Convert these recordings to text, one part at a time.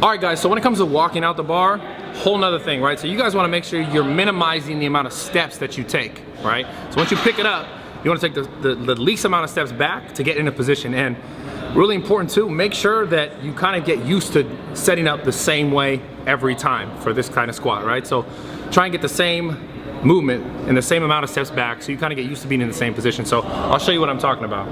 All right, guys, so when it comes to walking out the bar, whole nother thing, right? So you guys want to make sure you're minimizing the amount of steps that you take, right? So once you pick it up, you want to take the least amount of steps back to get in a position. And really important too, make sure that you kind of get used to setting up the same way every time for this kind of squat, right? So try and get the same movement and the same amount of steps back so you kind of get used to being in the same position. So I'll show you what I'm talking about.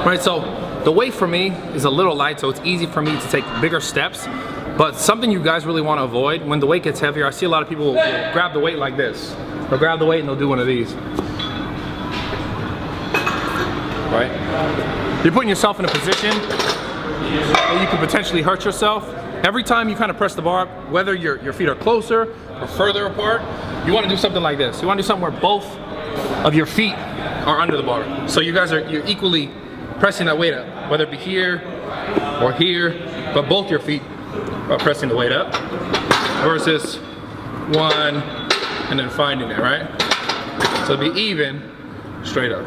Right, so the weight for me is a little light, so it's easy for me to take bigger steps. But something you guys really want to avoid when the weight gets heavier, I see a lot of people will grab the weight like this. They'll grab the weight and they'll do one of these. Right? You're putting yourself in a position where you could potentially hurt yourself. Every time you kind of press the bar, whether your feet are closer or further apart, you want to do something like this. You want to do something where both of your feet are under the bar. So you guys you're equally pressing that weight up, whether it be here or here, but both your feet are pressing the weight up versus one and then finding it, right? So be even, straight up,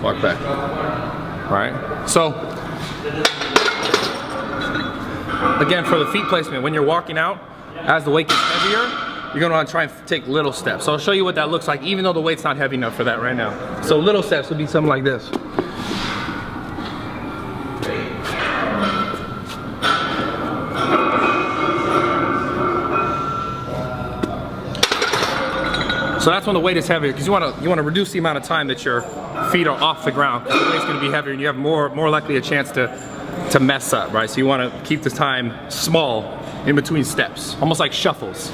walk back, right? So again, for the feet placement, when you're walking out, as the weight gets heavier, you're gonna wanna try and take little steps. So I'll show you what that looks like, even though the weight's not heavy enough for that right now. So little steps would be something like this. So that's when the weight is heavier, because you want to reduce the amount of time that your feet are off the ground. The weight's going to be heavier, and you have more likely a chance to mess up, right? So you want to keep the time small in between steps, almost like shuffles.